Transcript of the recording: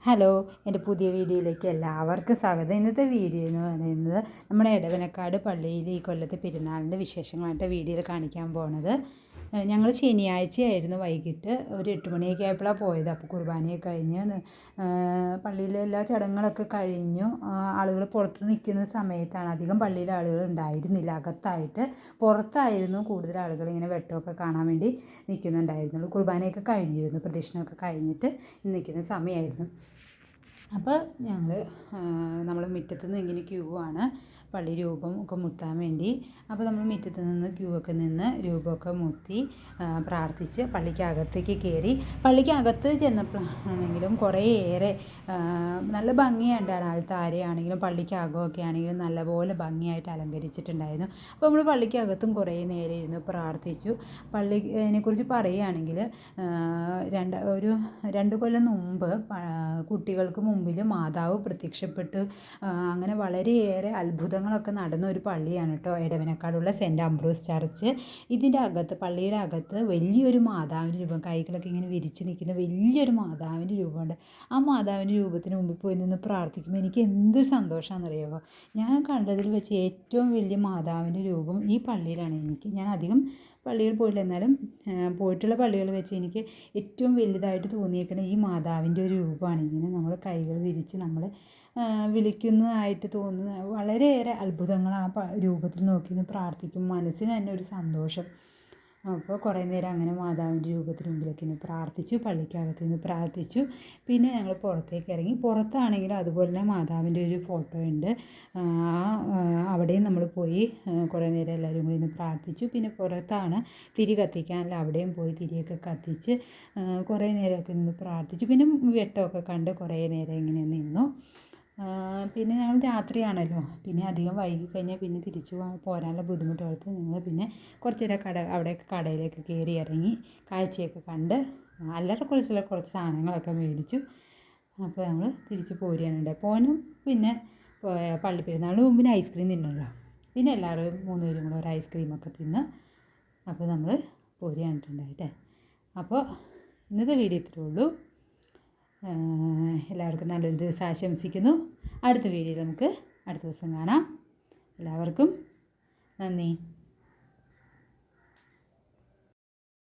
Hello, എൻ്റെ പുതിയ വീഡിയോയിലേക്ക് എല്ലാവർക്കും സ്വാഗതം. ഇന്നത്തെ വീഡിയോ എന്ന് പറയുന്നത് നമ്മുടെ എടവനക്കാട് പള്ളിയിൽ ഈ കൊല്ലത്തെ പെരുന്നാളിൻ്റെ വിശേഷങ്ങളായിട്ട് വീഡിയോയിൽ കാണിക്കാൻ പോകുന്നത്. ഞങ്ങൾ ശനിയാഴ്ചയായിരുന്നു വൈകിട്ട് ഒരു 8 മണിയൊക്കെ ആയപ്പോഴാണ് പോയത്. അപ്പോൾ കുർബാനയൊക്കെ കഴിഞ്ഞ് പള്ളിയിലെ എല്ലാ ചടങ്ങുകളൊക്കെ കഴിഞ്ഞു. ആളുകൾ പുറത്ത് നിൽക്കുന്ന സമയത്താണ്. അധികം പള്ളിയിൽ ആളുകൾ ഉണ്ടായിരുന്നില്ല. അകത്തായിട്ട് പുറത്തായിരുന്നു കൂടുതൽ ആളുകൾ ഇങ്ങനെ വെട്ടമൊക്കെ കാണാൻ വേണ്ടി നിൽക്കുന്നുണ്ടായിരുന്നുള്ളൂ. കുർബാനയൊക്കെ കഴിഞ്ഞിരുന്നു. പ്രദക്ഷിണമൊക്കെ കഴിഞ്ഞിട്ട് നിൽക്കുന്ന സമയമായിരുന്നു. അപ്പോൾ നമ്മൾ മുറ്റത്ത് നിന്ന് ഇങ്ങനെ ക്യൂ ആണ് പള്ളി രൂപം ഒക്കെ മുത്താൻ വേണ്ടി. അപ്പോൾ നമ്മൾ മുറ്റത്ത് നിന്ന് ക്യൂ ഒക്കെ നിന്ന് രൂപമൊക്കെ മുത്തി പ്രാർത്ഥിച്ച് പള്ളിക്കകത്തേക്ക് കയറി. പള്ളിക്കകത്ത് ചെന്നപ്പോഴാണെങ്കിലും കുറേയേറെ നല്ല ഭംഗിയുണ്ടാണ്. ആൾത്താരയാണെങ്കിലും പള്ളിക്കകമൊക്കെ ആണെങ്കിലും നല്ലപോലെ ഭംഗിയായിട്ട് അലങ്കരിച്ചിട്ടുണ്ടായിരുന്നു. അപ്പോൾ നമ്മൾ പള്ളിക്കകത്തും കുറേ നേരം ഇരുന്ന് പ്രാർത്ഥിച്ചു. പള്ളിനെക്കുറിച്ച് പറയുകയാണെങ്കിൽ ഒരു 2 കൊല്ലം മുമ്പ് കുട്ടികൾക്ക് മുമ്പിൽ മാതാവ് പ്രത്യക്ഷപ്പെട്ട് അങ്ങനെ വളരെയേറെ അത്ഭുതങ്ങളൊക്കെ നടന്ന ഒരു പള്ളിയാണ് കേട്ടോ എടവനക്കാടുള്ള സെൻറ്റ് അംബ്രോസ് ചർച്ച്. ഇതിൻ്റെ അകത്ത്, പള്ളിയുടെ അകത്ത് വലിയൊരു മാതാവിൻ്റെ രൂപം, കൈകളൊക്കെ ഇങ്ങനെ വിരിച്ച് നിൽക്കുന്ന വലിയൊരു മാതാവിൻ്റെ രൂപമുണ്ട്. ആ മാതാവിൻ്റെ രൂപത്തിന് മുമ്പിൽ പോയി നിന്ന് പ്രാർത്ഥിക്കുമ്പോൾ എനിക്ക് എന്ത് സന്തോഷമാണെന്നറിയാമോ. ഞാൻ കണ്ടതിൽ വെച്ച് ഏറ്റവും വലിയ മാതാവിൻ്റെ രൂപം ഈ പള്ളിയിലാണ്. ഞാൻ അധികം പള്ളിയിൽ പോയില്ല, എന്നാലും പോയിട്ടുള്ള പള്ളികൾ വെച്ച് എനിക്ക് ഏറ്റവും വലുതായിട്ട് തോന്നിയേക്കുന്നത് ഈ മാതാവിൻ്റെ ഒരു രൂപമാണ്. ഇങ്ങനെ നമ്മൾ കൈകൾ വിരിച്ച് നമ്മൾ വിളിക്കുന്നതായിട്ട് തോന്നുന്ന വളരെയേറെ അത്ഭുതങ്ങൾ ആ രൂപത്തിൽ നോക്കി പ്രാർത്ഥിക്കും. മനസ്സിന് തന്നെ ഒരു സന്തോഷം. അപ്പോൾ കുറേ നേരം അങ്ങനെ മാതാവിൻ്റെ രൂപത്തിന് മുമ്പിലേക്ക് ഇന്ന് പ്രാർത്ഥിച്ചു. പള്ളിക്കകത്ത് നിന്ന് പ്രാർത്ഥിച്ചു. പിന്നെ ഞങ്ങൾ പുറത്തേക്ക് ഇറങ്ങി. പുറത്താണെങ്കിലും അതുപോലെ തന്നെ മാതാവിൻ്റെ ഒരു ഫോട്ടോ ഉണ്ട്. അവിടെയും നമ്മൾ പോയി കുറേ നേരം എല്ലാവരും കൂടി ഇന്ന് പ്രാർത്ഥിച്ചു. പിന്നെ പുറത്താണ് തിരി കത്തിക്കാനല്ല, അവിടെയും പോയി തിരിയൊക്കെ കത്തിച്ച് കുറേ നേരമൊക്കെ നിന്ന് പ്രാർത്ഥിച്ചു. പിന്നെ വെട്ടമൊക്കെ കണ്ട് കുറേ നേരം ഇങ്ങനെ നിന്നു. പിന്നെ ഞങ്ങൾ രാത്രിയാണല്ലോ, പിന്നെ അധികം വൈകി കഴിഞ്ഞാൽ പിന്നെ തിരിച്ചു പോരാനുള്ള ബുദ്ധിമുട്ടെടുത്ത് ഞങ്ങൾ പിന്നെ കുറച്ച് നേരം അവിടെയൊക്കെ കടയിലേക്ക് കയറി ഇറങ്ങി കാഴ്ചയൊക്കെ കണ്ട് കുറച്ച് സാധനങ്ങളൊക്കെ മേടിച്ചു. അപ്പോൾ ഞങ്ങൾ തിരിച്ച് പോരുകയാണുണ്ടായി. പോനും പിന്നെ പള്ളി പെരുന്നാളിന് മുമ്പിന് ഐസ്ക്രീം തിന്നല്ലോ. പിന്നെ എല്ലാവരും 3 പേരും കൂടെ ഒരു ഐസ്ക്രീമൊക്കെ തിന്ന് അപ്പോൾ നമ്മൾ പോരുകയാണിട്ടുണ്ടായിട്ടെ. അപ്പോൾ ഇന്നത്തെ വീഡിയോ ഇത്രേ ഉള്ളൂ. എല്ലാവർക്കും നല്ലൊരു ദിവസം ആശംസിക്കുന്നു. അടുത്ത വീഡിയോയിൽ നമുക്ക് അടുത്ത ദിവസം കാണാം. എല്ലാവർക്കും നന്ദി.